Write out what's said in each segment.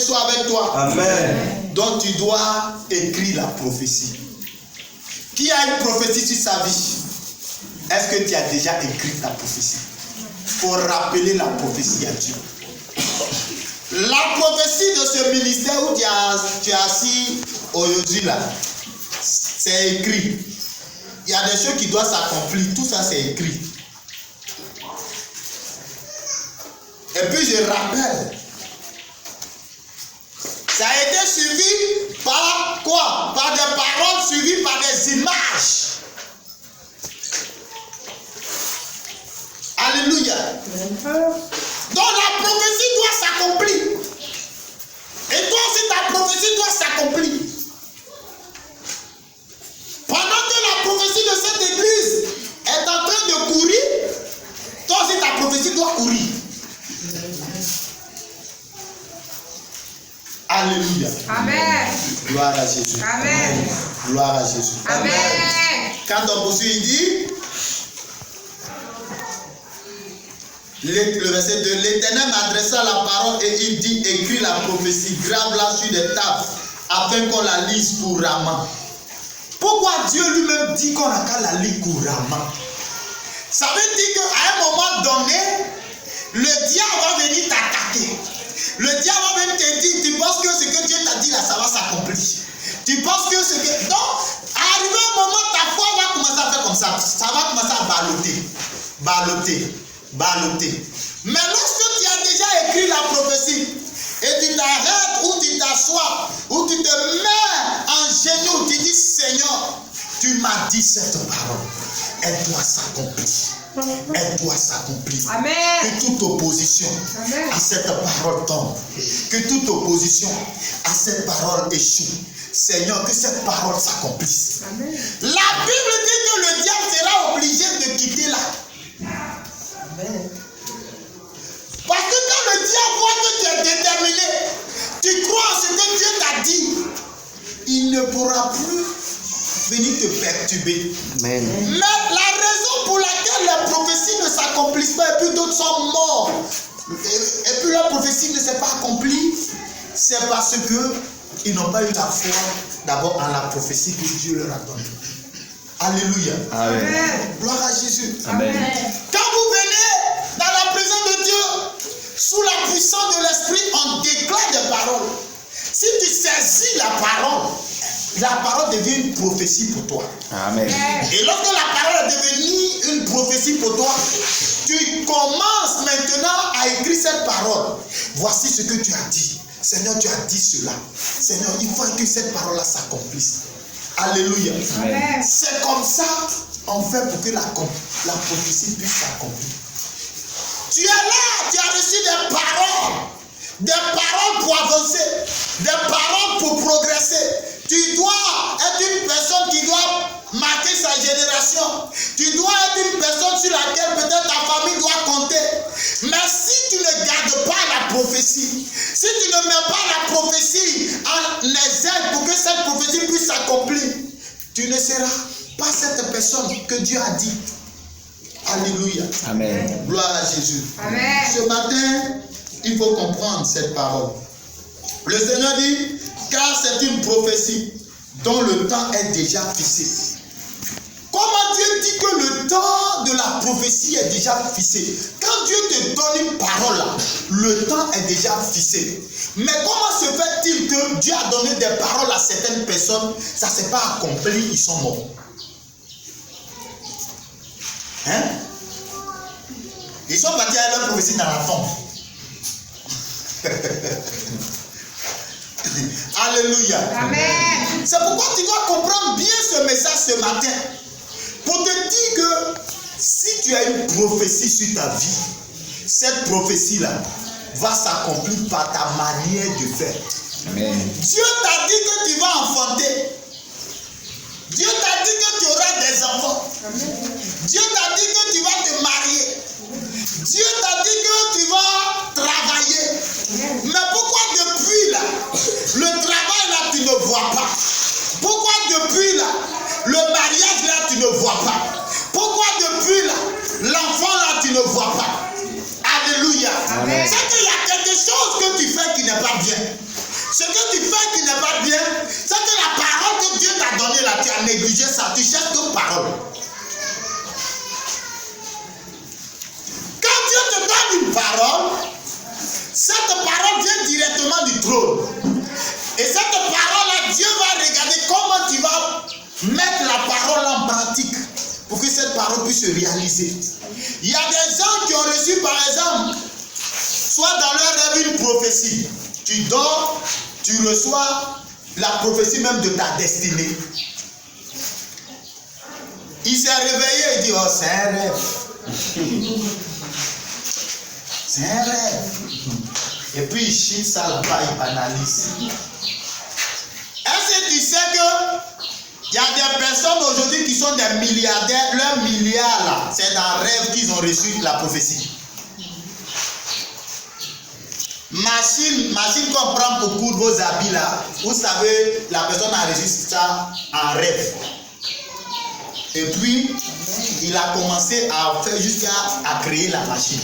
soit avec toi. Amen. Donc tu dois écrire la prophétie. Qui a une prophétie sur sa vie? Est-ce que tu as déjà écrit ta prophétie? Pour rappeler la prophétie à Dieu. La prophétie de ce ministère où tu es assis aujourd'hui là, c'est écrit. Il y a des choses qui doivent s'accomplir. Tout ça c'est écrit. Et puis je rappelle, ça a été suivi par quoi? Par des paroles suivies par des images. Alléluia. Donc la prophétie doit s'accomplir. Et toi aussi ta prophétie doit s'accomplir. Pendant que la prophétie de cette église est en train de courir, toi aussi ta prophétie doit courir. Alléluia. Amen. Gloire à Jésus. Amen. Gloire à Jésus. Amen. Quand on poursuit, il dit, le verset 2, l'Éternel m'adressa la parole et il dit, écris la prophétie, grave-la sur des tables, afin qu'on la lise couramment. Pourquoi Dieu lui-même dit qu'on n'a qu'à la lire couramment? Ça veut dire qu'à un moment donné, le diable va venir t'attaquer. Le diable va venir te dire, tu penses que ce que Dieu t'a dit là, ça va s'accomplir. Tu penses que ce que... Donc, arrivé un moment, ta foi va commencer à faire comme ça. Ça va commencer à balloter. Balloter. Balloter. Mais lorsque tu as déjà écrit la prophétie, et tu t'arrêtes ou tu t'assois, ou tu te mets en genoux, tu dis, Seigneur, tu m'as dit cette parole. Elle doit s'accomplir. Elle doit s'accomplir. Amen. Que toute opposition Amen. à cette parole tombe. Que toute opposition à cette parole échoue. Seigneur, que cette parole s'accomplisse. Amen. La Bible dit que le diable sera obligé de quitter là. Amen. Parce que quand le diable voit que tu es déterminé, tu crois en ce que Dieu t'a dit, il ne pourra plus venir te perturber. Amen. Mais la raison pour laquelle les prophéties ne s'accomplissent pas et puis d'autres sont morts, et puis leur prophétie ne s'est pas accomplie, c'est parce que ils n'ont pas eu la foi d'abord en la prophétie que Dieu leur a donnée. Alléluia. Amen. Gloire à Jésus. Amen. Quand vous venez dans la présence de Dieu, sous la puissance de l'Esprit, on déclare des paroles. Si tu saisis la parole devient une prophétie pour toi. Amen. Et lorsque la parole est devenue une prophétie pour toi, tu commences maintenant à écrire cette parole. Voici ce que tu as dit. Seigneur, tu as dit cela. Seigneur, il faut que cette parole-là s'accomplisse. Alléluia. Amen. C'est comme ça on fait pour que la prophétie puisse s'accomplir. Tu es là, tu as reçu des paroles pour avancer, des paroles pour progresser. Tu dois être une personne qui doit marquer sa génération. Tu dois être une personne sur laquelle peut-être ta famille doit compter. Mais si tu ne gardes pas la prophétie, si tu ne mets pas la prophétie en exergue pour que cette prophétie puisse s'accomplir, tu ne seras pas cette personne que Dieu a dit. Alléluia. Amen. Gloire à Jésus. Amen. Ce matin, il faut comprendre cette parole. Le Seigneur dit, car c'est une prophétie dont le temps est déjà fixé. Comment Dieu dit que le temps de la prophétie est déjà fixé? Quand Dieu te donne une parole là, le temps est déjà fixé. Mais comment se fait-il que Dieu a donné des paroles à certaines personnes, ça ne s'est pas accompli, ils sont morts? Hein? Ils sont partis avec leur prophétie dans la tombe. Alléluia. Amen. C'est pourquoi tu dois comprendre bien ce message ce matin. Pour te dire que si tu as une prophétie sur ta vie, cette prophétie-là va s'accomplir par ta manière de faire. Amen. Dieu t'a dit que tu vas enfanter. Dieu t'a dit que tu auras des enfants. Dieu t'a dit que tu vas te marier. Dieu t'a dit que tu vas travailler. Mais pourquoi depuis là, le travail là, tu ne vois pas? Pourquoi depuis là, le mariage là, tu ne vois pas? Pourquoi depuis là, l'enfant là, tu ne vois pas? Alléluia. Amen. C'est qu'il y a quelque chose que tu fais qui n'est pas bien. Ce que tu fais qui n'est pas bien, c'est que la parole que Dieu t'a donnée là, tu as négligé ça, tu cherches d'autres paroles. Quand Dieu te donne une parole, cette parole vient directement du trône. Et cette parole-là, Dieu va regarder comment tu vas mettre la parole en pratique pour que cette parole puisse se réaliser. Il y a des gens qui ont reçu, par exemple, soit dans leur rêve une prophétie. Tu dors, tu reçois la prophétie même de ta destinée. Il s'est réveillé et dit, oh, c'est un rêve. C'est un rêve. Et puis il chie ça là-bas, il banalise. Est-ce que tu sais que il y a des personnes aujourd'hui qui sont des milliardaires, leurs milliards là, c'est dans le rêve qu'ils ont reçu la prophétie. Machine qu'on prend pour coudre vos habits là, vous savez, la personne a reçu ça en rêve. Et puis, il a commencé à faire jusqu'à créer la machine.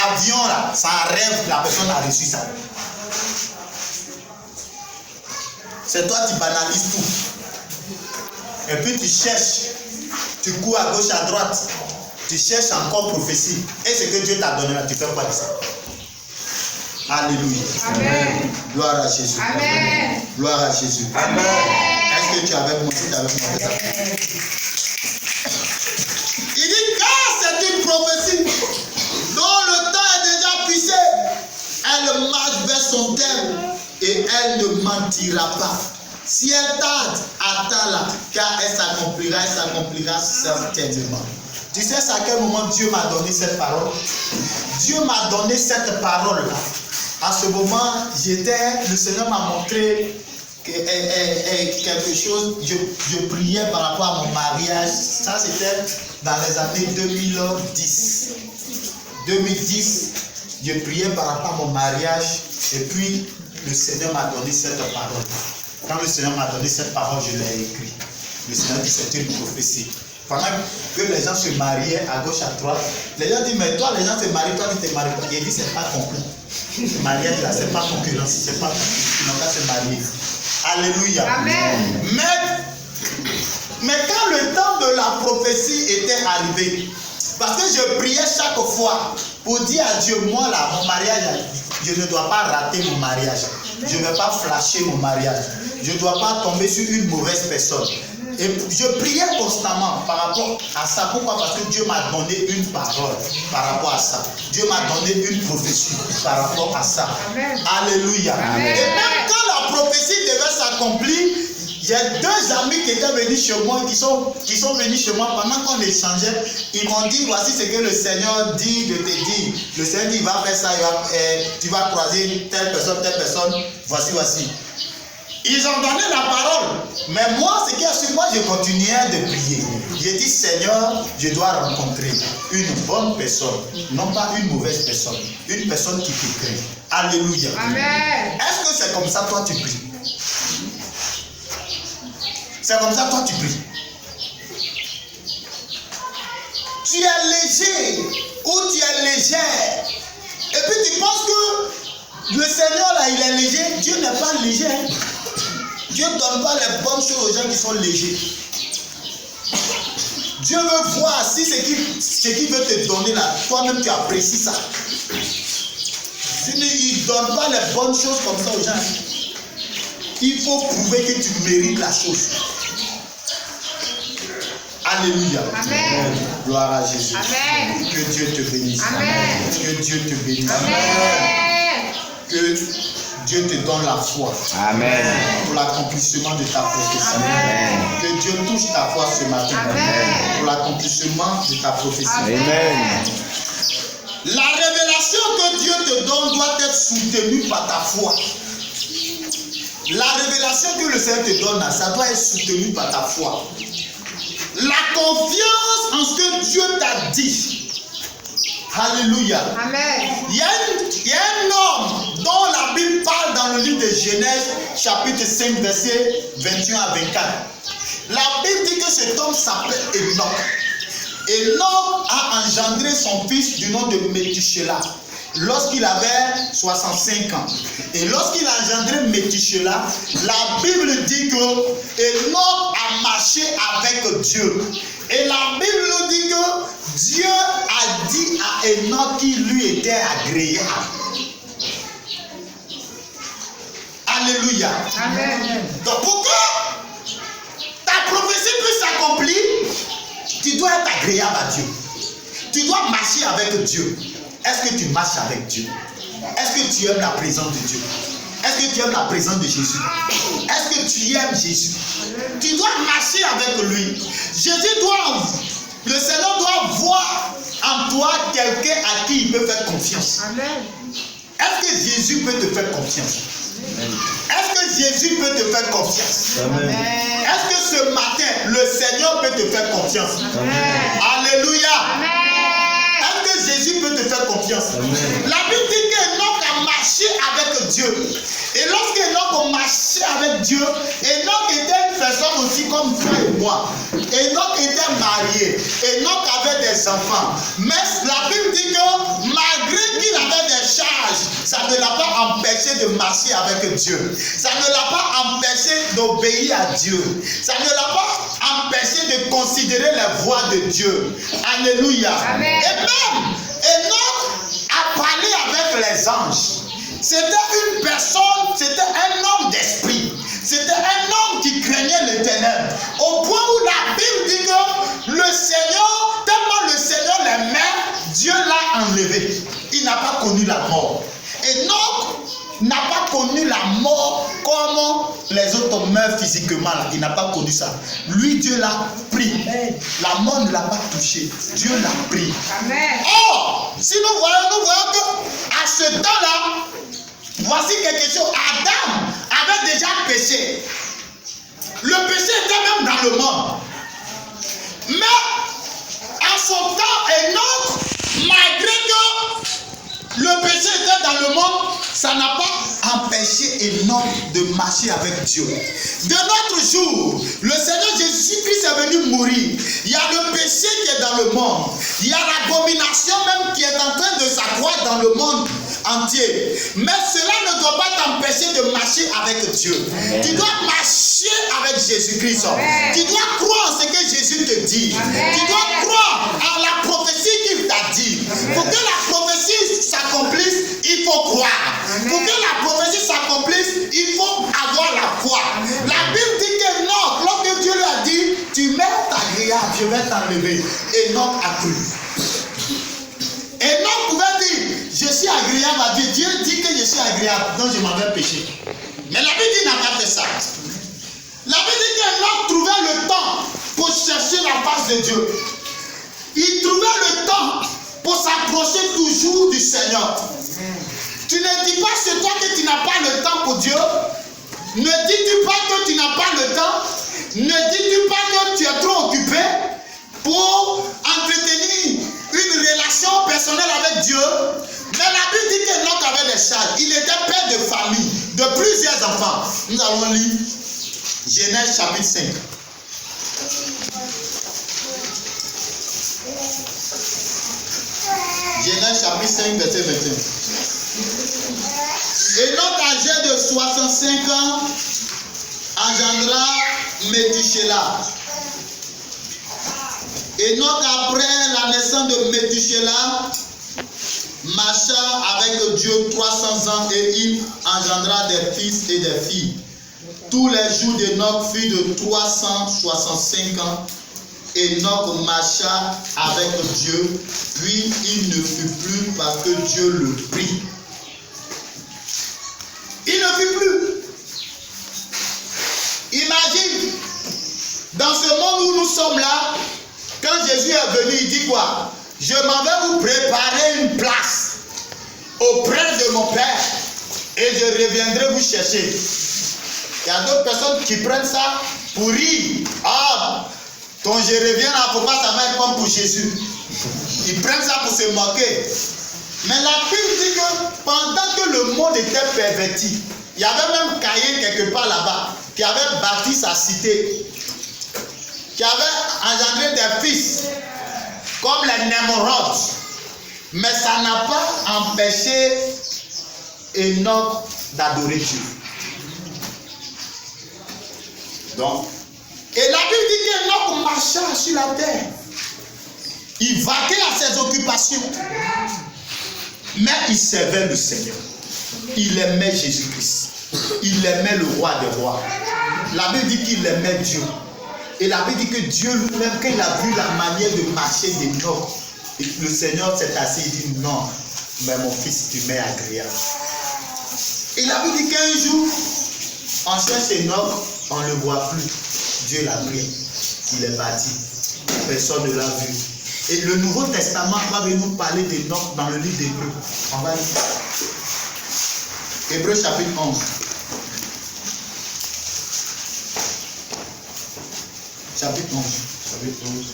Avion là, ça rêve, la personne a reçu ça. C'est toi qui banalises tout. Et puis tu cherches, tu cours à gauche, à droite, tu cherches encore prophétie. Et ce que Dieu t'a donné là, tu fais quoi de ça? Alléluia. Amen. Gloire à Jésus. Amen. Gloire à Jésus. Amen. Est-ce que tu avais montré, tu avais montré ça? Il dit car c'est une prophétie dont le temps est déjà puissé. Elle marche vers son terme et elle ne mentira pas. Si elle tarde, attends-la, car elle s'accomplira certainement. Tu sais à quel moment Dieu m'a donné cette parole? Dieu m'a donné cette parole-là. À ce moment, le Seigneur m'a montré quelque chose. Je priais par rapport à mon mariage. Ça, c'était dans les années 2010. 2010, je priais par rapport à mon mariage. Et puis, le Seigneur m'a donné cette parole. Quand le Seigneur m'a donné cette parole, je l'ai écrit. Le Seigneur dit c'était une prophétie. Pendant que les gens se mariaient à gauche, à droite, les gens disent, mais toi, les gens se marient, toi, tu te maries pas. Il dit, c'est pas conclu. Le mariage là, c'est pas concurrence, c'est pas conclu. Ils n'ont qu'à se marier. Alléluia. Amen. Mais quand le temps de la prophétie était arrivé, parce que je priais chaque fois pour dire à Dieu, moi là, mon mariage, je ne dois pas rater mon mariage. Je ne vais pas flasher mon mariage. Je ne dois pas tomber sur une mauvaise personne. Et je priais constamment par rapport à ça. Pourquoi? Parce que Dieu m'a donné une parole par rapport à ça. Dieu m'a donné une prophétie par rapport à ça. Amen. Alléluia. Amen. Et même quand la prophétie devait s'accomplir, il y a deux amis qui étaient venus chez moi, qui sont venus chez moi pendant qu'on échangeait. Ils m'ont dit, voici ce que le Seigneur dit de te dire. Le Seigneur dit, il va faire ça, tu vas croiser telle personne, voici. Ils ont donné la parole. Mais moi, ce qui est sur moi, je continuais de prier. J'ai dit, Seigneur, je dois rencontrer une bonne personne, non pas une mauvaise personne. Une personne qui te craint. Alléluia. Amen. Est-ce que c'est comme ça, toi, tu pries? C'est comme ça, toi, tu pries. Tu es léger ou tu es légère. Et puis tu penses que le Seigneur, là, il est léger. Dieu n'est pas léger. Dieu ne donne pas les bonnes choses aux gens qui sont légers. Dieu veut voir si ce qu'il veut te donner là, toi-même tu apprécies ça. Il ne donne pas les bonnes choses comme ça aux gens. Il faut prouver que tu mérites la chose. Alléluia. Amen. Gloire à Jésus. Amen. Que Dieu te bénisse. Amen. Que Dieu te bénisse. Amen. Que Dieu te donne la foi. Amen. Pour l'accomplissement de ta prophétie. Amen. Que Dieu touche ta foi ce matin. Amen. Pour l'accomplissement de ta prophétie. Amen. La révélation que Dieu te donne doit être soutenue par ta foi. La révélation que le Seigneur te donne, ça doit être soutenu par ta foi. La confiance en ce que Dieu t'a dit. Alléluia. Amen. Il y a un homme dont la Bible parle dans le livre de Genèse, chapitre 5, versets 21 à 24. La Bible dit que cet homme s'appelle Enoch. Enoch a engendré son fils du nom de Métusélah. lorsqu'il avait 65 ans. Et lorsqu'il a engendré Métushéla, la Bible dit que Enoch a marché avec Dieu. Et la Bible nous dit que Dieu a dit à Enoch qu'il lui était agréable. Alléluia. Amen. Donc pour que ta prophétie puisse s'accomplir, tu dois être agréable à Dieu. Tu dois marcher avec Dieu. Est-ce que tu marches avec Dieu? Est-ce que tu aimes la présence de Dieu? Est-ce que tu aimes la présence de Jésus? Est-ce que tu aimes Jésus? Tu dois marcher avec lui. Le Seigneur doit voir en toi quelqu'un à qui il peut faire confiance. Amen. Est-ce que Jésus peut te faire confiance? Est-ce que Jésus peut te faire confiance? Amen. Est-ce que ce matin, le Seigneur peut te faire confiance? Amen. Alléluia. Amen. Est-ce que Jésus peut te faire confiance? Amen. La Bible dit qu'Enoch a marché avec Dieu. Et lorsqu'Enoch a marché avec Dieu, Enoch était une personne aussi comme toi et moi. Enoch était marié. Enoch avait des enfants. Mais la Bible dit que malgré qu'il avait des charges, ça ne l'a pas empêché de marcher avec Dieu. Ça ne l'a pas empêché d'obéir à Dieu. Ça ne l'a pas empêché de considérer les voies de Dieu. Alléluia. Amen. Et même Enoch a parlé avec les anges. C'était une personne, c'était un homme d'esprit. C'était un homme qui craignait l'Éternel. Au point où la Bible dit que le Seigneur, tellement le Seigneur l'aimait, Dieu l'a enlevé. Il n'a pas connu la mort. Enoch n'a pas connu la mort comme les autres meurent physiquement. Il n'a pas connu ça. Lui, Dieu l'a pris. La mort ne l'a pas touché. Dieu l'a pris. Amen. Or, si nous voyons qu'à ce temps-là, voici quelque chose. Adam avait déjà péché. Le péché était même dans le monde. Mais à son temps, Enoch, malgré que le péché était dans le monde, ça n'a pas empêché Enoch de marcher avec Dieu. De notre jour, le Seigneur Jésus-Christ est venu mourir. Il y a le péché qui est dans le monde. Il y a l'abomination même qui est en train de s'accroître dans le monde entier. Mais cela ne doit pas t'empêcher de marcher avec Dieu. Amen. Tu dois marcher avec Jésus-Christ. Amen. Tu dois croire en ce que Jésus te dit. Amen. Tu dois croire en la prophétie qu'il t'a dit. Pour que la prophétie s'accomplisse, il faut croire. Amen. Pour que la prophétie s'accomplisse, il faut avoir la foi. La Bible dit que non, lorsque Dieu lui a dit, tu m'es agréable, je vais t'enlever. Enoch a cru. Enoch pouvait dire, je suis agréable à Dieu. Dieu dit que je suis agréable, donc je m'en vais pécher. Mais la Bible dit qu'il n'a pas fait ça. La Bible dit qu'Enoch trouvait le temps pour chercher la face de Dieu. Il trouvait le temps pour s'approcher toujours du Seigneur. Tu ne dis pas sur toi que tu n'as pas le temps pour Dieu. Ne dis-tu pas que tu n'as pas le temps. Ne dis-tu pas que tu es trop occupé pour entretenir une relation personnelle avec Dieu. Mais la Bible dit qu'Enoch avait des charges. Il était père de famille, de plusieurs enfants. Nous allons lire Genèse chapitre 5. Genèse chapitre 5, verset 21. Enoch, âgé de 65 ans, engendra Métushéla. Enoch, après la naissance de Métushéla, marcha avec Dieu 300 ans et il engendra des fils et des filles. Tous les jours d'Enoch furent de 365 ans. Enoch marcha avec Dieu, puis il ne fut plus parce que Dieu le prit. Il ne fut plus. Imagine, dans ce monde où nous sommes là, quand Jésus est venu, il dit quoi? Je m'en vais vous préparer une place auprès de mon Père et je reviendrai vous chercher. Il y a d'autres personnes qui prennent ça pour rire. Ah, ton je reviens là, faut pas, ça va être comme pour Jésus. Ils prennent ça pour se moquer. Mais la Bible dit que pendant que le monde était perverti, il y avait même Caïn quelque part là-bas qui avait bâti sa cité, qui avait engendré des fils comme les Némorodes. Mais ça n'a pas empêché Enoch d'adorer Dieu. Donc, et la Bible dit qu'Enoch marcha sur la terre. Il vaquait à ses occupations. Mais il servait le Seigneur. Il aimait Jésus-Christ. Il aimait le roi des rois. La Bible dit qu'il aimait Dieu. Et la Bible dit que Dieu lui-même, quand il a vu la manière de marcher d'Enoch, le Seigneur s'est assis et dit non, mais mon fils, tu m'es agréable. Et la Bible dit qu'un jour, on cherche Enoch, on ne le voit plus. Dieu l'a pris. Il est parti. Personne ne l'a vu. Et le Nouveau Testament va venir nous parler d'Enoch dans le livre d'Hébreux. On va lire. Hébreux chapitre 11. Chapitre 11. Chapitre 11.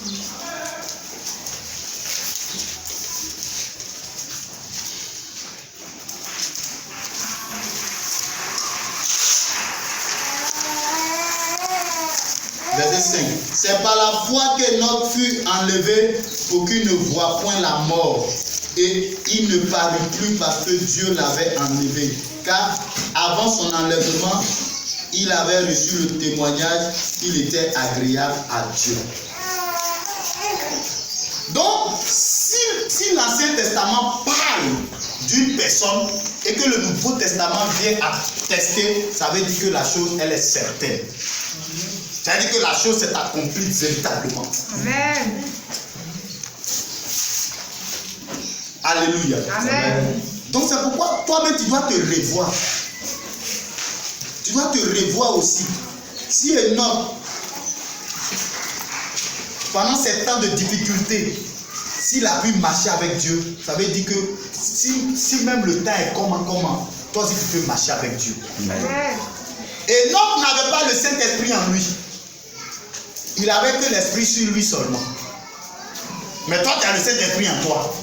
Verset 5. C'est par la foi qu'Enoch fut enlevé pour qu'il ne voie point la mort. Et il ne parut plus parce que Dieu l'avait enlevé. Car avant son enlèvement, il avait reçu le témoignage qu'il était agréable à Dieu. Donc, si l'Ancien Testament parle d'une personne et que le Nouveau Testament vient attester, ça veut dire que la chose, elle est certaine. Ça veut dire que la chose s'est accomplie véritablement. Amen. Alléluia. Amen. Donc c'est pourquoi toi-même tu dois te revoir. Tu dois te revoir aussi. Si Enoch, pendant ces temps de difficulté, s'il a pu marcher avec Dieu, ça veut dire que si même le temps est comment, toi aussi tu peux marcher avec Dieu. Amen. Enoch n'avait pas le Saint-Esprit en lui. Il avait que l'Esprit sur lui seulement. Mais toi, tu as le Saint-Esprit en toi.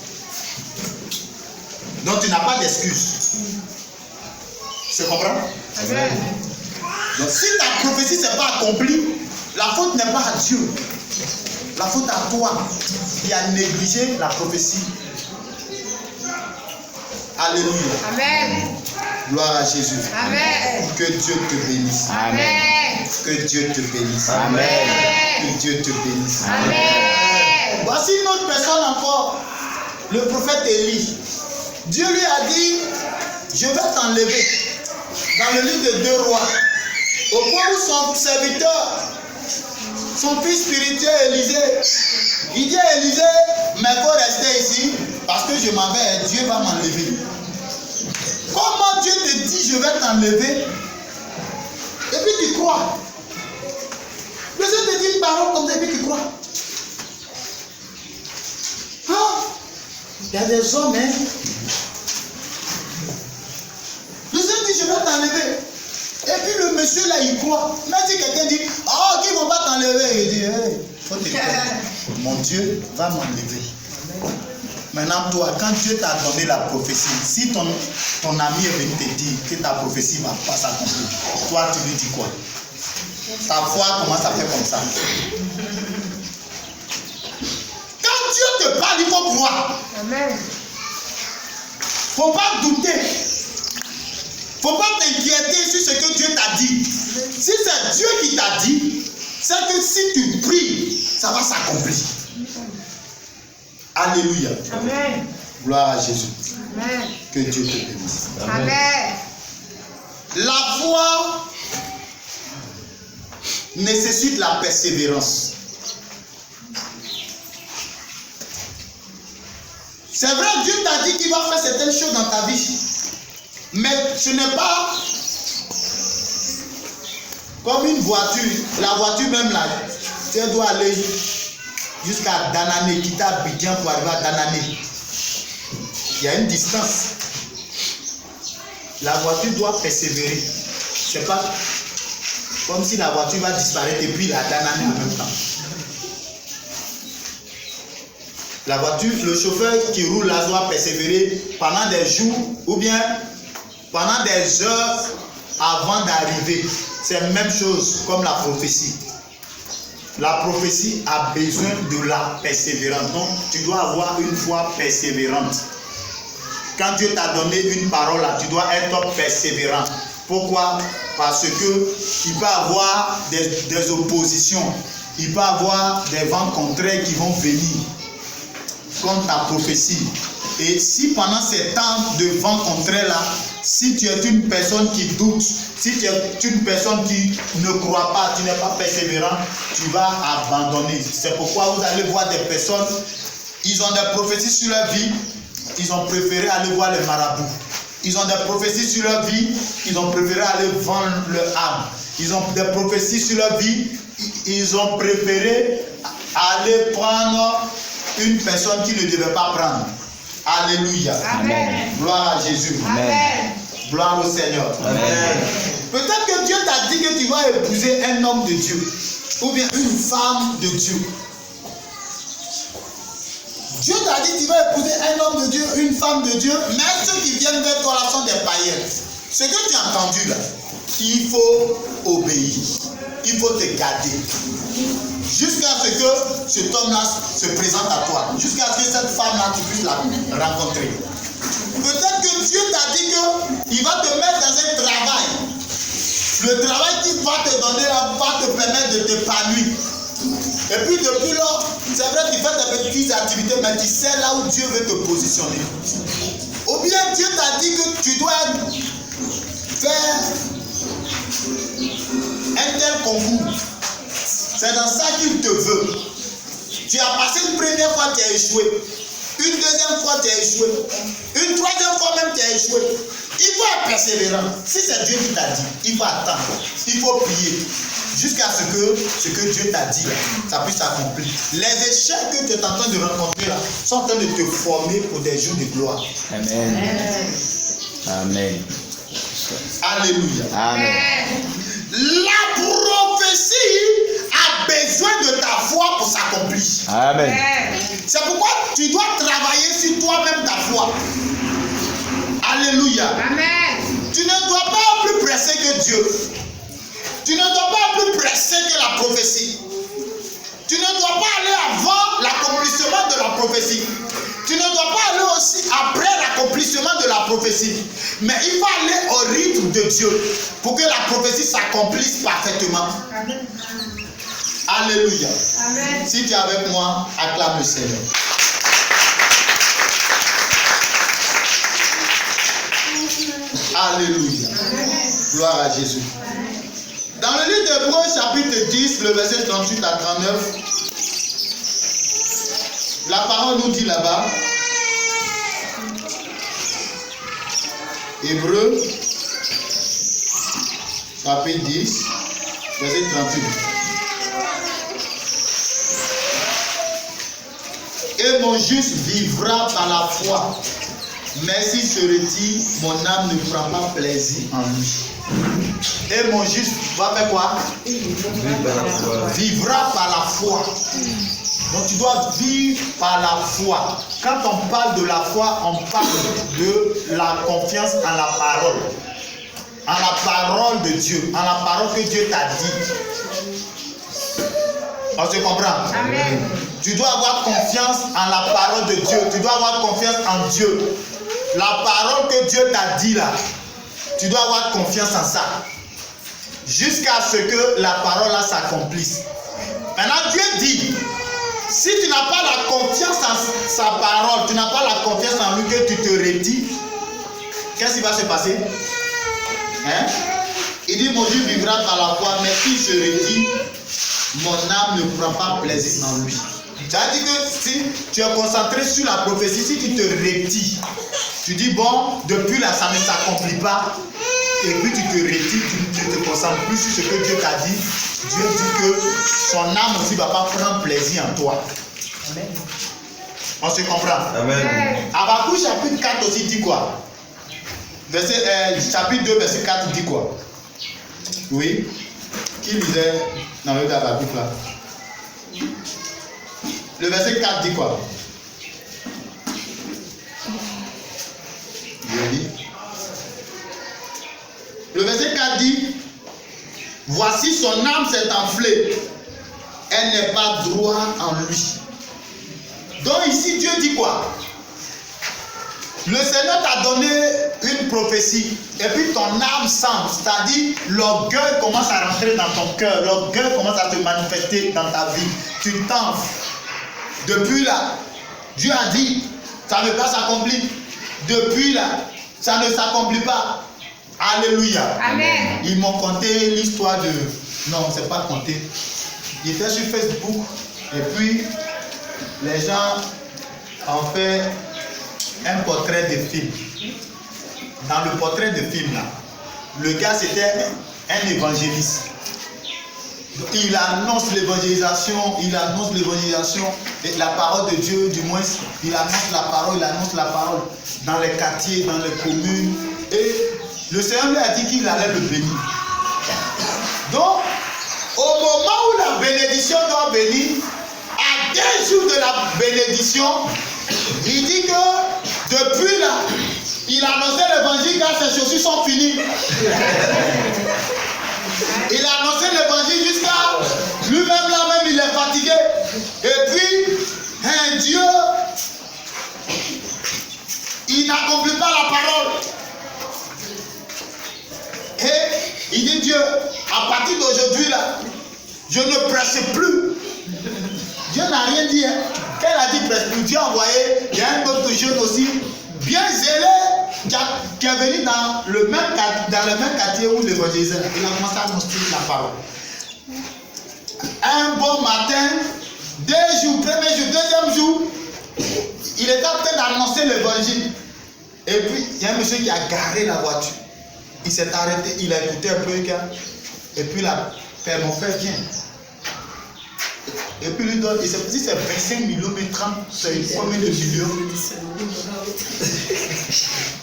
Donc tu n'as pas d'excuse. Tu comprends? Amen. Donc si ta prophétie ne s'est pas accomplie, la faute n'est pas à Dieu. La faute à toi qui as négligé la prophétie. Alléluia. Amen. Gloire à Jésus. Amen. Que Dieu te bénisse. Amen. Que Dieu te bénisse. Amen. Que Dieu te bénisse. Amen. Voici une autre personne encore. Le prophète Élie. Dieu lui a dit, je vais t'enlever. Dans le livre de 2 Rois. Au point où son serviteur, son fils spirituel Élisée, il dit à Élisée, mais il faut rester ici parce que je m'en vais et Dieu va m'enlever. Comment Dieu te dit, je vais t'enlever et puis tu crois? Le Seigneur te dit une parole comme ça et puis tu crois? Ah, il y a des hommes, hein? Le Seigneur dit, je vais t'enlever. Et puis le monsieur là, il croit. Même si quelqu'un dit, oh, qu'ils ne vont pas t'enlever, il dit, hey, faut te croire. Mon Dieu va m'enlever. Maintenant, toi, quand Dieu t'a donné la prophétie, si ton ami est venu te dire que ta prophétie ne va pas s'accomplir, toi, tu lui dis quoi? Ta foi commence à faire comme ça. Quand Dieu te parle, il faut croire. Amen. Il ne faut pas douter. Il ne faut pas t'inquiéter sur ce que Dieu t'a dit. Si c'est Dieu qui t'a dit, c'est que si tu pries, ça va s'accomplir. Alléluia. Amen. Gloire à Jésus. Amen. Que Dieu te bénisse. Amen. La foi nécessite la persévérance. C'est vrai, Dieu t'a dit qu'il va faire certaines choses dans ta vie. Mais ce n'est pas comme une voiture. La voiture même là, tu dois aller jusqu'à Danané, quitter Abidjan pour arriver à Danané. Il y a une distance. La voiture doit persévérer. C'est pas comme si la voiture va disparaître et puis la Danané en même temps. La voiture, le chauffeur qui roule là doit persévérer pendant des jours ou bien pendant des heures avant d'arriver. C'est la même chose comme la prophétie. La prophétie a besoin de la persévérance. Donc, tu dois avoir une foi persévérante. Quand Dieu t'a donné une parole, là, tu dois être persévérant. Pourquoi? Parce que il peut y avoir des oppositions. Il peut y avoir des vents contraires qui vont venir contre ta prophétie. Et si pendant ces temps de vent contraire là, si tu es une personne qui doute, si tu es une personne qui ne croit pas, tu n'es pas persévérant, tu vas abandonner. C'est pourquoi vous allez voir des personnes, ils ont des prophéties sur leur vie, ils ont préféré aller voir les marabouts. Ils ont des prophéties sur leur vie, ils ont préféré aller vendre leur âme. Ils ont des prophéties sur leur vie, ils ont préféré aller prendre une personne qui ne devait pas prendre. Alléluia. Amen. Gloire à Jésus. Amen. Gloire au Seigneur. Amen. Peut-être que Dieu t'a dit que tu vas épouser un homme de Dieu ou bien une femme de Dieu. Dieu t'a dit que tu vas épouser un homme de Dieu, une femme de Dieu, mais ceux qui viennent vers toi là sont des païens. Ce que tu as entendu là, il faut obéir. Il faut te garder. Jusqu'à ce que cet homme-là se présente à toi. Jusqu'à ce que cette femme-là, tu puisses la rencontrer. Peut-être que Dieu t'a dit qu'il va te mettre dans un travail. Le travail qui va te donner, va te permettre de t'épanouir. Et puis depuis là, c'est vrai que tu fais des petites activités, mais tu sais là où Dieu veut te positionner. Ou bien Dieu t'a dit que tu dois faire un tel concours. C'est dans ça qu'il te veut. Tu as passé une première fois, tu as échoué. Une deuxième fois, tu as échoué. Une troisième fois même, tu as échoué. Il faut être persévérant. Si c'est Dieu qui t'a dit, il faut attendre. Il faut prier. Jusqu'à ce que Dieu t'a dit, ça puisse s'accomplir. Les échecs que tu es en train de rencontrer là, sont en train de te former pour des jours de gloire. Amen. Amen. Alléluia. Amen. La prophétie a besoin de ta foi pour s'accomplir. Amen. C'est pourquoi tu dois travailler sur toi-même ta foi. Alléluia. Amen. Tu ne dois pas plus presser que Dieu. Tu ne dois pas plus presser que la prophétie. Tu ne dois pas aller avant l'accomplissement de la prophétie. Tu ne dois pas aller aussi après l'accomplissement de la prophétie. Mais il faut aller au rythme de Dieu pour que la prophétie s'accomplisse parfaitement. Amen. Alléluia. Amen. Si tu es avec moi, acclame le Seigneur. Alléluia. Gloire à Jésus. Dans le livre d'Hébreux, chapitre 10, le verset 38 à 39, la parole nous dit là-bas, Hébreux, chapitre 10, verset 38. Et mon juste vivra par la foi. Mais s'il se retire, mon âme ne prend pas plaisir en lui. Et mon juste va faire quoi? Vivra par la foi. Donc tu dois vivre par la foi. Quand on parle de la foi, on parle de la confiance en la parole. En la parole de Dieu. En la parole que Dieu t'a dit. On se comprend? Amen. Tu dois avoir confiance en la parole de Dieu. Tu dois avoir confiance en Dieu. La parole que Dieu t'a dit là, tu dois avoir confiance en ça. Jusqu'à ce que la parole là s'accomplisse. Maintenant Dieu dit, si tu n'as pas la confiance en sa parole, tu n'as pas la confiance en lui, que tu te retires, qu'est-ce qui va se passer? Hein? Il dit, mon Dieu vivra par la foi, mais s'il se retire, mon âme ne prend pas plaisir en lui. C'est-à-dire que si tu es concentré sur la prophétie, si tu te retires, tu dis bon, depuis là ça ne s'accomplit pas, et puis tu te retires, tu ne te concentres plus sur ce que Dieu t'a dit. Dieu dit que son âme aussi ne va pas prendre plaisir en toi. Amen. On se comprend? Amen. Habakkuk chapitre 4 aussi dit quoi? Chapitre 2 verset 4 dit quoi? Oui? Qui lisait dans le livre d'Habakkuk là? Le verset 4 dit quoi? Je lis. Le verset 4 dit, voici son âme s'est enflée elle n'est pas droit en lui. Donc ici, Dieu dit quoi? Le Seigneur t'a donné une prophétie et puis ton âme semble, c'est-à-dire l'orgueil commence à rentrer dans ton cœur, l'orgueil commence à te manifester dans ta vie. Tu t'enfles. Depuis là, Dieu a dit, ça ne va pas s'accomplir. Depuis là, ça ne s'accomplit pas. Alléluia. Amen. Ils m'ont conté l'histoire de... Non, c'est pas conté. J'étais sur Facebook et puis les gens ont fait un portrait de film. Dans le portrait de film là, le gars c'était un évangéliste. Il annonce l'évangélisation, et la parole de Dieu, du moins, il annonce la parole dans les quartiers, dans les communes. Et le Seigneur lui a dit qu'il allait le bénir. Donc, au moment où la bénédiction doit venir, à 2 jours de la bénédiction, il dit que depuis là, il annonçait l'évangile car ses chaussures sont finies. Il a annoncé l'évangile jusqu'à lui-même là-même, il est fatigué. Et puis, un Dieu, il n'accomplit pas la parole. Et il dit Dieu, à partir d'aujourd'hui là, je ne presse plus. Dieu n'a rien dit. Hein. Quand il a dit presse plus, Dieu a envoyé, il y a un autre jeune aussi, bien zélé, qui est venu dans le même quartier où l'évangélisation. Il a commencé à annoncer la parole. Un bon matin, 2 jours, premier jour, deuxième jour, il était en train d'annoncer l'évangile. Et puis, il y a un monsieur qui a garé la voiture. Il s'est arrêté, il a écouté un peu. Et puis, la Père, mon frère vient. Et puis, lui donne, il s'est dit, c'est 25 millions, mais 30, c'est combien de millions?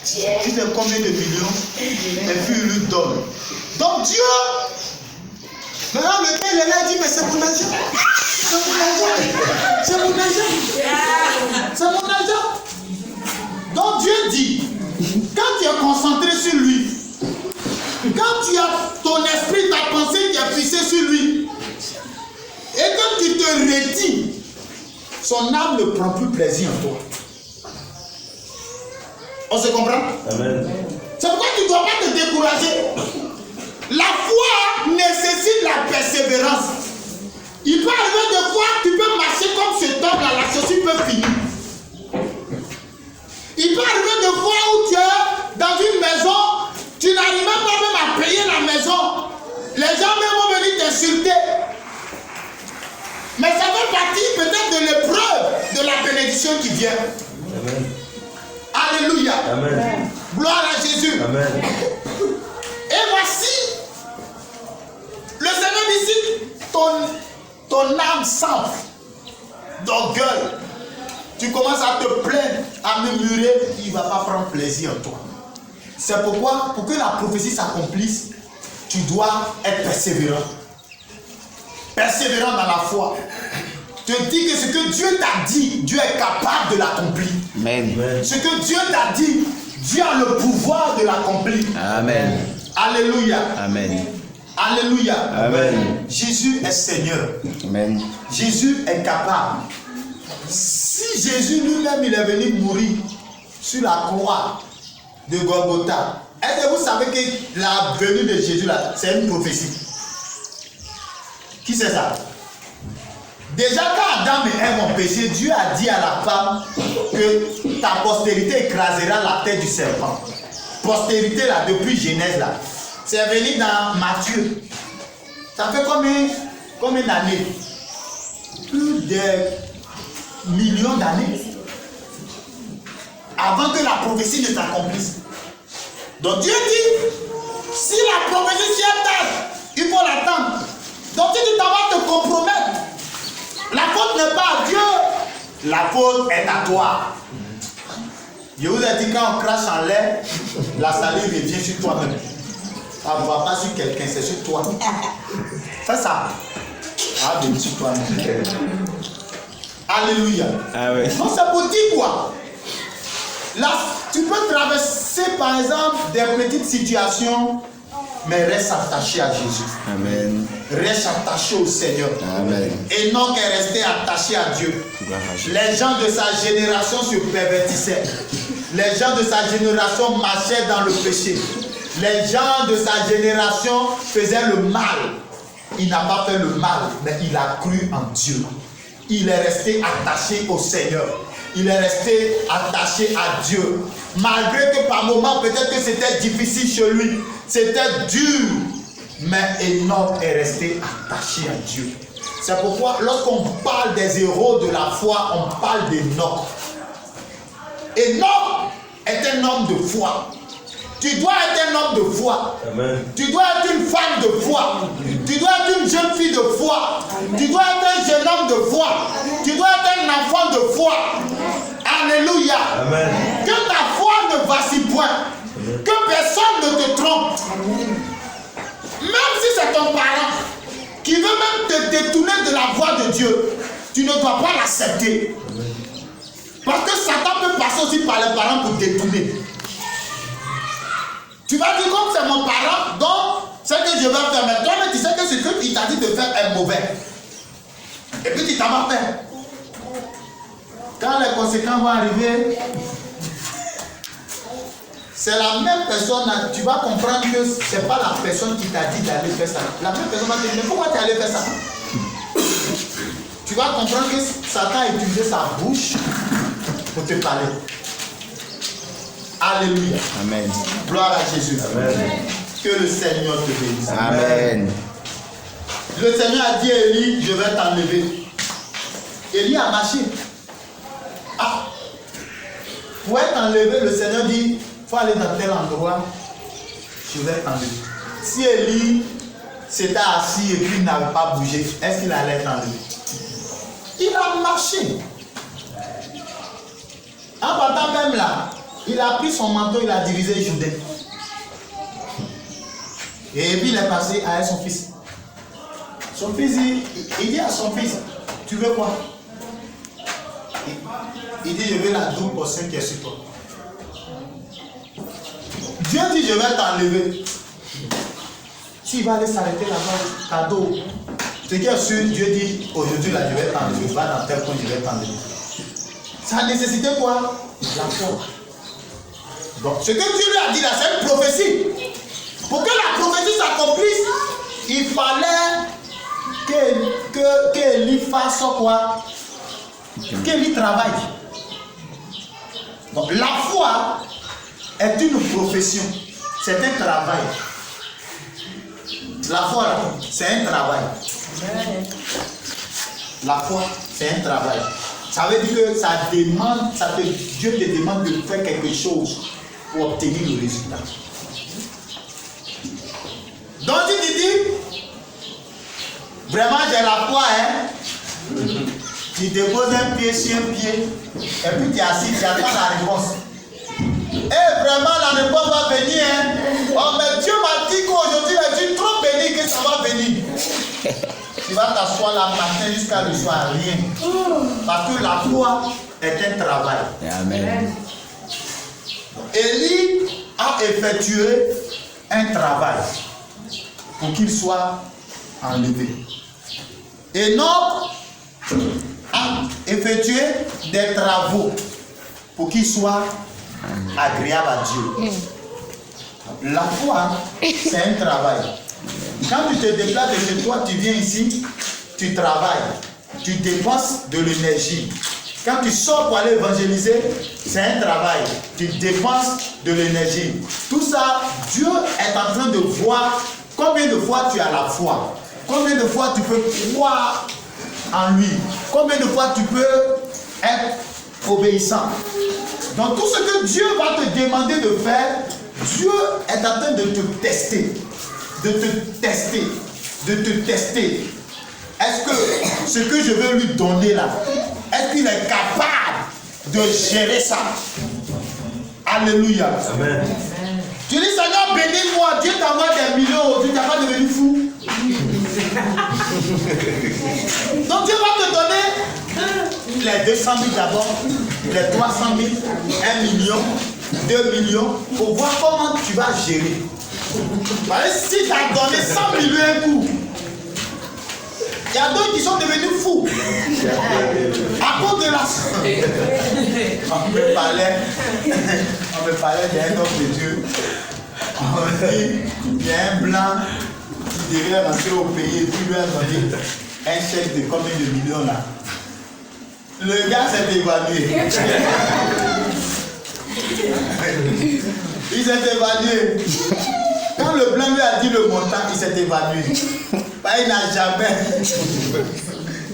Si c'est combien de millions? Et puis, il lui donne. Donc, Dieu, maintenant, le père, il est là, il dit, mais c'est mon argent. C'est mon argent. C'est mon argent. C'est mon argent. Donc, Dieu dit, quand tu es concentré sur lui, quand tu as ton esprit, ta pensée qui est fixée sur lui, et quand tu te retires, son âme ne prend plus plaisir en toi. On se comprend? Amen. C'est pourquoi tu ne dois pas te décourager. La foi nécessite la persévérance. Il peut arriver des fois que tu peux marcher comme cet homme là, la chaussure peut finir. Il peut arriver des fois où tu es dans une maison, tu n'arrives même pas à payer la maison. Les gens même vont venir t'insulter. Mais ça fait partie peut-être de l'épreuve de la bénédiction qui vient. Amen. Alléluia. Amen. Gloire à Jésus. Amen. Et voici, le Seigneur dit, ton âme s'enfle d'orgueil. Tu commences à te plaindre, à murmurer, il ne va pas prendre plaisir en toi. C'est pourquoi, pour que la prophétie s'accomplisse, tu dois être persévérant. Persévérant dans la foi. Te dis que ce que Dieu t'a dit, Dieu est capable de l'accomplir. Amen. Ce que Dieu t'a dit, Dieu a le pouvoir de l'accomplir. Amen. Alléluia. Amen. Alléluia. Amen. Jésus est Seigneur. Amen. Jésus est capable. Si Jésus lui-même il est venu mourir sur la croix de Golgotha, est-ce que vous savez que la venue de Jésus là, c'est une prophétie? Qui c'est ça? Déjà quand Adam et Ève ont péché, Dieu a dit à la femme que ta postérité écrasera la tête du serpent. Postérité là, depuis Genèse là. C'est venu dans Matthieu. Ça fait combien d'années? Plus de millions d'années. Avant que la prophétie ne s'accomplisse. Donc Dieu dit, si la prophétie s'y attache, il faut l'attendre. Donc si tu t'en vas te compromettre, la faute n'est pas à Dieu, la faute est à toi. Je vous ai dit, quand on crache en l'air, la salive revient sur toi-même. Ça ne va pas sur quelqu'un, c'est sur toi. Fais ça. Ah, bien sur toi-même. Alléluia. Ah ouais. Donc c'est pour dire quoi? Là, tu peux traverser par exemple des petites situations Mais reste attaché à Jésus. Amen. Reste attaché au Seigneur. Amen. Enoch est resté attaché à Dieu. Les gens de sa génération se pervertissaient. Les gens de sa génération marchaient dans le péché. Les gens de sa génération faisaient le mal. Il n'a pas fait le mal, mais il a cru en Dieu. Il est resté attaché au Seigneur. Il est resté attaché à Dieu. Malgré que par moments, peut-être que c'était difficile chez lui. C'était dur. Mais Enoch est resté attaché à Dieu. C'est pourquoi lorsqu'on parle des héros de la foi, on parle d'Enoch. Enoch est un homme de foi. Tu dois être un homme de foi. Amen. Tu dois être une femme de foi. Tu dois être une jeune fille de foi. Tu dois être un jeune homme de foi. Tu dois être un enfant de foi. Alléluia. Amen. Que ta foi ne vacille point. Que personne ne te trompe. Même si c'est ton parent qui veut même te détourner de la voie de Dieu, tu ne dois pas l'accepter. Parce que Satan peut passer aussi par les parents pour détourner. Tu vas dire comme c'est mon parent, donc ce que je vais faire. Mais toi, tu sais que ce qu'il t'a dit de faire est mauvais. Et puis tu t'en vas faire. Quand les conséquences vont arriver, c'est la même personne. Tu vas comprendre que ce n'est pas la personne qui t'a dit d'aller faire ça. La même personne va te dire, mais pourquoi tu es allé faire ça? Tu vas comprendre que Satan a utilisé sa bouche pour te parler. Alléluia. Amen. Gloire à Jésus. Amen. Que le Seigneur te bénisse. Amen. Le Seigneur a dit à Élie, je vais t'enlever. Élie a marché. Ah. Pour être enlevé, le Seigneur dit, il faut aller dans tel endroit, je vais t'enlever. Si Élie s'était assis et puis n'avait pas bougé, est-ce qu'il allait t'enlever? Il a marché. En partant même là, il a pris son manteau, il a dirigé Judée. Et puis il est passé avec son fils. Son fils, il dit à son fils, tu veux quoi? Il dit, je veux la double portion qui est sur toi. Dieu dit, je vais t'enlever. S'il va aller s'arrêter là-bas, cadeau. Ce qui est sûr, Dieu dit, aujourd'hui là, je vais t'enlever. Va dans tel coin, je vais t'enlever. Ça a nécessité quoi? La foi. Donc, ce que Dieu lui a dit là, c'est une prophétie. Pour que la prophétie s'accomplisse, il fallait qu'Élie fasse quoi? Qu'Élie travaille. Donc, la foi est une profession. C'est un travail. La foi, c'est un travail. La foi, c'est un travail. Ça veut dire que ça demande, Dieu te demande de faire quelque chose pour obtenir le résultat. Donc tu te dis, vraiment j'ai la foi, hein? Tu déposes un pied sur un pied, et puis tu es assis, tu attends la réponse. Et vraiment la réponse va venir, hein? Oh mais Dieu m'a dit qu'aujourd'hui, je suis trop béni que ça va venir. Tu vas t'asseoir la matin jusqu'à le soir, rien. Parce que la foi est un travail. Amen. Élie a effectué un travail pour qu'il soit enlevé. Enoch a effectué des travaux pour qu'il soit agréable à Dieu. La foi, c'est un travail. Quand tu te déplaces de chez toi, tu viens ici, tu travailles, tu dépenses de l'énergie. Quand tu sors pour aller évangéliser, c'est un travail. Tu dépenses de l'énergie. Tout ça, Dieu est en train de voir combien de fois tu as la foi. Combien de fois tu peux croire en lui. Combien de fois tu peux être obéissant. Donc tout ce que Dieu va te demander de faire, Dieu est en train de te tester. De te tester. De te tester. Est-ce que ce que je veux lui donner là, est-ce qu'il est capable de gérer ça? Alléluia. Amen. Tu dis, Seigneur, bénis-moi. Dieu t'envoie des millions. Tu n'es pas devenu fou. Donc Dieu va te donner les 200 000 d'abord, les 300 000, 1 million, 2 millions, pour voir comment tu vas gérer. Si tu as donné 100 millions un coup, il y a d'autres qui sont devenus fous à cause de la on me parlait d'un homme de Dieu. On dit il y a un blanc qui devait rentrer au pays et puis lui a donné un chèque de combien de millions là. Le gars s'est évanoui. Il s'est évanoui. Quand le blanc lui a dit le montant, il s'est évanoui. Il n'a jamais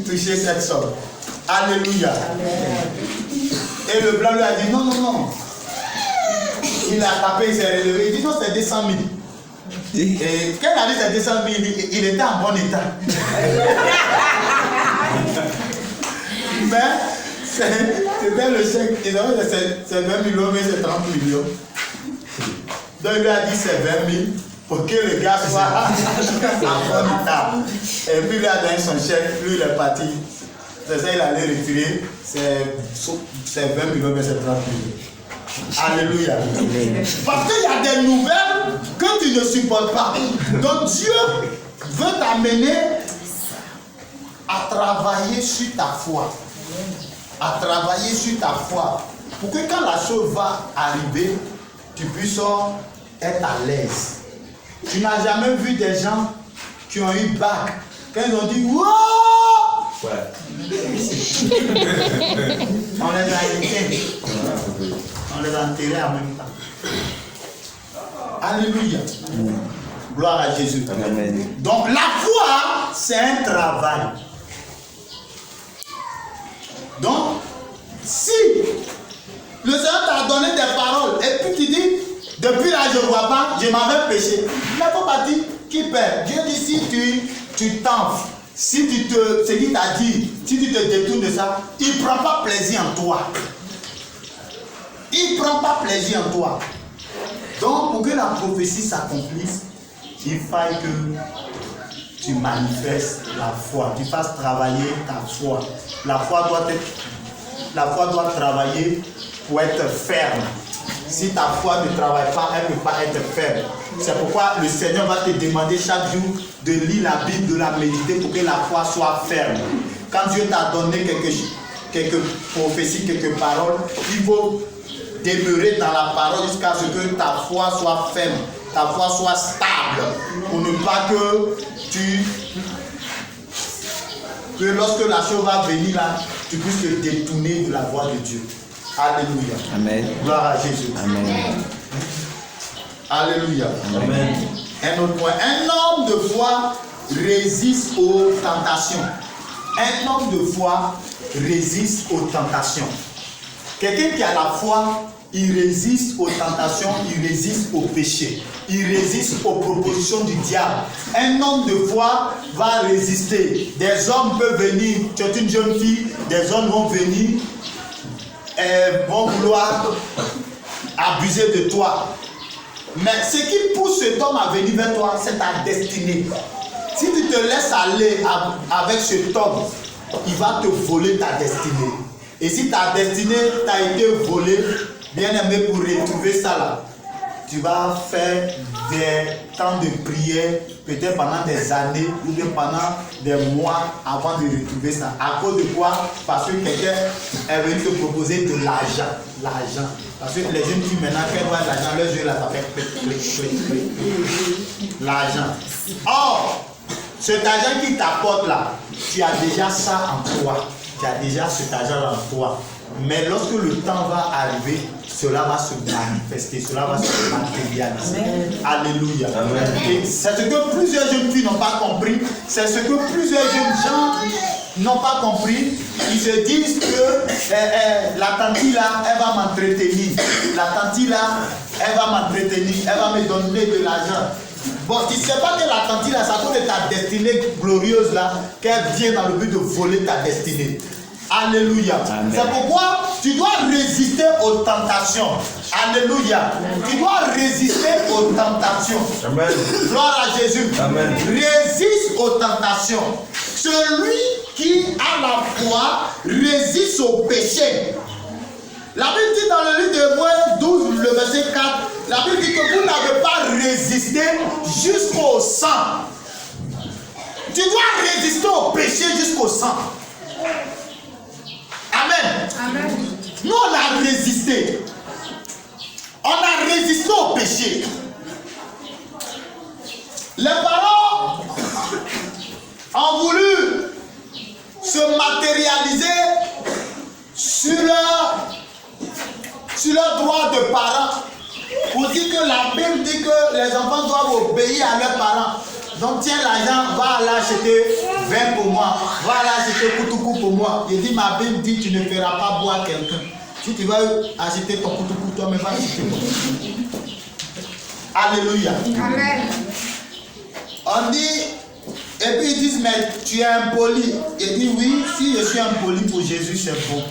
touché cette somme. Alléluia. Et le blanc lui a dit non, non, non. Il a tapé, il s'est relevé. Il dit non, c'est 200 000. Et quand il a dit c'est 200 000, il était en bon état. Mais c'était le chèque. C'est 20 millions, mais c'est 30 millions. Donc il lui a dit c'est 20 000 pour que le gars soit en bon état. Et puis il lui a donné son chèque, lui il est parti. C'est ça, il allait retirer. C'est 20 millions, mais c'est 30 millions. Alléluia. Parce qu'il y a des nouvelles que tu ne supportes pas. Donc Dieu veut t'amener à travailler sur ta foi. À travailler sur ta foi. Pour que quand la chose va arriver, tu puisses être à l'aise. Tu n'as jamais vu des gens qui ont eu bac. Quand ils ont dit wow! On les a éteints. On les a enterrés en même temps. Alléluia. Gloire à Jésus. Amen. Donc la foi, c'est un travail. Donc, si le Seigneur t'a donné des paroles et puis tu dis, depuis là je ne vois pas, je m'avais péché. Il n'a pas dit qui perd. Dieu dit si tu t'enfles, si tu te, ce qu'il t'a dit, si tu te détournes de ça, il ne prend pas plaisir en toi. Il ne prend pas plaisir en toi. Donc, pour que la prophétie s'accomplisse, il faille que tu manifestes la foi, tu fasses travailler ta foi. La foi doit travailler pour être ferme. Si ta foi ne travaille pas, elle ne peut pas être ferme. C'est pourquoi le Seigneur va te demander chaque jour de lire la Bible, de la méditer pour que la foi soit ferme. Quand Dieu t'a donné quelques prophéties, quelques paroles, il faut demeurer dans la parole jusqu'à ce que ta foi soit ferme, ta foi soit stable, pour ne pas que lorsque la chose va venir là, tu puisses te détourner de la voie de Dieu. Alléluia. Amen. Gloire à Jésus. Amen. Alléluia. Amen. Un autre point. Un homme de foi résiste aux tentations. Un homme de foi résiste aux tentations. Quelqu'un qui a la foi, il résiste aux tentations, il résiste au péché, il résiste aux propositions du diable. Un homme de foi va résister. Des hommes peuvent venir, tu es une jeune fille, des hommes vont venir, vont vouloir abuser de toi. Mais ce qui pousse cet homme à venir vers toi, c'est ta destinée. Si tu te laisses aller avec cet homme, il va te voler ta destinée. Et si ta destinée t'a été volée, bien aimé, pour retrouver ça là, tu vas faire des temps de prière, peut-être pendant des années ou bien pendant des mois avant de retrouver ça. À cause de quoi? Parce que quelqu'un est venu te proposer de l'argent. L'argent. Parce que les jeunes filles maintenant, quand elles voient l'argent, leurs yeux là, ça fait l'argent. Or, cet argent qui t'apporte là, tu as déjà ça en toi. Tu as déjà cet argent en toi. Mais lorsque le temps va arriver, cela va se manifester, cela va se matérialiser. Alléluia. Et c'est ce que plusieurs jeunes filles n'ont pas compris. C'est ce que plusieurs jeunes gens n'ont pas compris. Ils se disent que la tante là, elle va m'entretenir. La tante là, elle va m'entretenir. Elle va me donner de l'argent. Bon, tu ne sais pas que la tante là, c'est à cause de ta destinée glorieuse là, qu'elle vient dans le but de voler ta destinée. Alléluia. C'est pourquoi tu dois résister aux tentations. Alléluia. Tu dois résister aux tentations. Amen. Gloire à Jésus. Amen. Résiste aux tentations. Celui qui a la foi résiste au péché. La Bible dit dans le livre de Hébreux 12, le verset 4, la Bible dit que vous n'avez pas résisté jusqu'au sang. Tu dois résister au péché jusqu'au sang. Amen. Amen. Nous, on a résisté. On a résisté au péché. Les parents ont voulu se matérialiser sur leur droit de parents. Pour dire que la Bible dit que les enfants doivent obéir à leurs parents. Donc tiens l'argent, va aller acheter vin pour moi, va aller acheter koutoukou pour moi. Il dit, ma Bible dit, tu ne feras pas boire quelqu'un. Si tu vas acheter ton koutoukou, toi-même va acheter ton koutoukou. Alléluia. Amen. On dit, et puis ils disent, mais tu es impoli. Il dit, oui, si je suis impoli pour Jésus, c'est bon.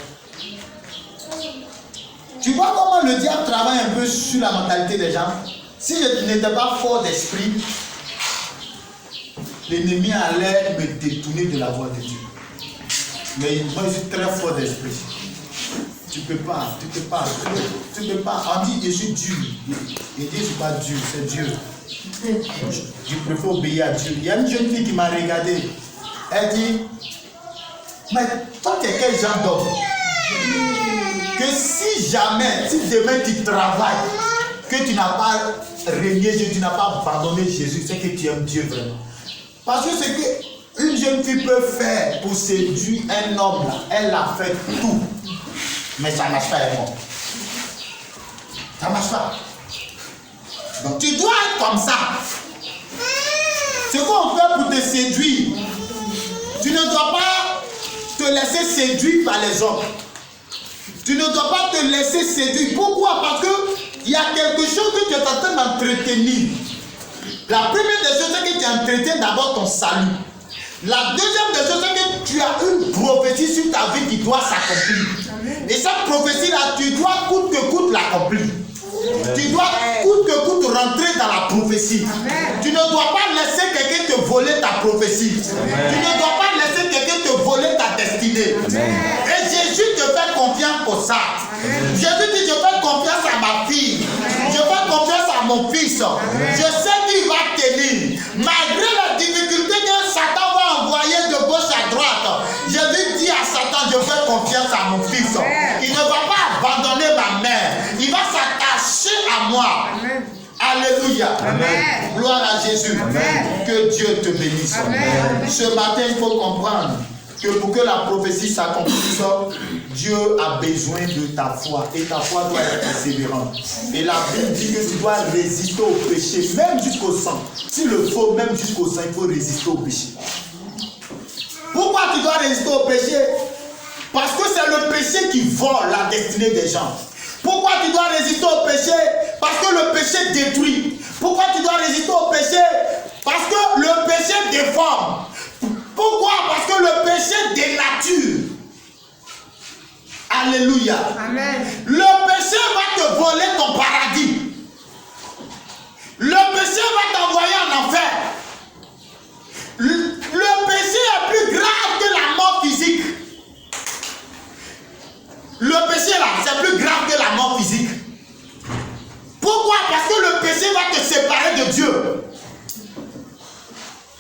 Tu vois comment le diable travaille un peu sur la mentalité des gens. Si je n'étais pas fort d'esprit, l'ennemi allait me détourner de la voie de Dieu. Mais moi je suis très fort d'esprit. Tu peux pas. On dit je suis dur. Il dit je ne suis pas dur, c'est Dieu. Je préfère obéir à Dieu. Il y a une jeune fille qui m'a regardé. Elle dit, mais toi tu es quel genre d'homme? Que si jamais, si demain tu travailles, que tu n'as pas régné Dieu, tu n'as pas abandonné Jésus, c'est que tu aimes Dieu vraiment. Parce que ce qu'une jeune fille peut faire pour séduire un homme là, elle a fait tout. Mais ça ne marche pas avec moi. Ça ne marche pas. Donc tu dois être comme ça. Ce qu'on fait pour te séduire, tu ne dois pas te laisser séduire par les hommes. Tu ne dois pas te laisser séduire. Pourquoi? Parce qu'il y a quelque chose que tu es en train d'entretenir. La première des choses, c'est que tu entretiens d'abord ton salut. La deuxième des choses, c'est que tu as une prophétie sur ta vie qui doit s'accomplir. Et cette prophétie-là, tu dois coûte que coûte l'accomplir. Tu dois coûte que coûte rentrer dans la prophétie. Amen. Tu ne dois pas laisser quelqu'un te voler ta prophétie. Amen. Tu ne dois pas laisser quelqu'un te voler ta destinée. Amen. Et Jésus te fait confiance pour ça. Amen. Jésus dit, je fais confiance à ma fille. Amen. Je fais confiance à mon fils. Amen. Je sais qu'il va tenir. Malgré la difficulté que Satan va envoyer de gauche à droite, je lui dis à Satan, je fais confiance à mon fils. Amen. Il ne va pas abandonner ma mère. Il va s'attacher à moi. Amen. Alléluia. Amen. Gloire à Jésus. Amen. Que Dieu te bénisse. Amen. Ce matin, il faut comprendre que pour que la prophétie s'accomplisse, Dieu a besoin de ta foi. Et ta foi doit être persévérante. Et la Bible dit que tu dois résister au péché, même jusqu'au sang. S'il le faut, même jusqu'au sang, il faut résister au péché. Pourquoi tu dois résister au péché? Parce que c'est le péché qui vole la destinée des gens. Pourquoi tu dois résister au péché? Parce que le péché détruit. Pourquoi tu dois résister au péché? Parce que le péché déforme. Pourquoi? Parce que le péché dénature. Alléluia. Amen. Le péché va te voler ton paradis. Le péché va t'envoyer en enfer. Le péché est plus grave que la mort physique. Le péché là, c'est plus grave que la mort physique. Pourquoi? Parce que le péché va te séparer de Dieu.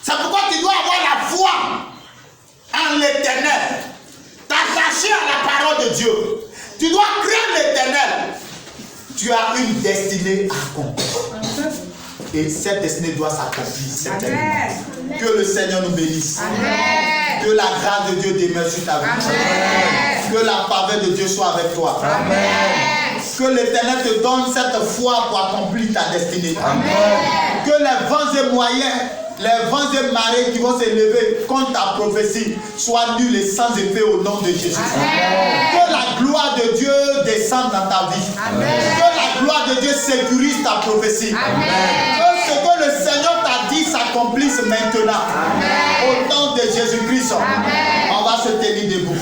C'est pourquoi tu dois avoir la foi en l'Éternel. T'attacher à la parole de Dieu. Tu dois craindre l'Éternel. Tu as une destinée à accomplir. Et cette destinée doit s'accomplir. Que le Seigneur nous bénisse. Amen. Que la grâce de Dieu demeure sur ta vie. Amen. Que la faveur de Dieu soit avec toi. Amen. Que l'Éternel te donne cette foi pour accomplir ta destinée. Amen. Que les vents et moyens, les vents et marées qui vont s'élever contre ta prophétie soient nuls et sans effet au nom de Jésus. Amen. Que la gloire de Dieu descende dans ta vie. Amen. Que la gloire de Dieu sécurise ta prophétie. Amen. Que ce que le Seigneur t'a dit s'accomplisse maintenant. Amen. Au nom de Jésus-Christ. On va se tenir debout.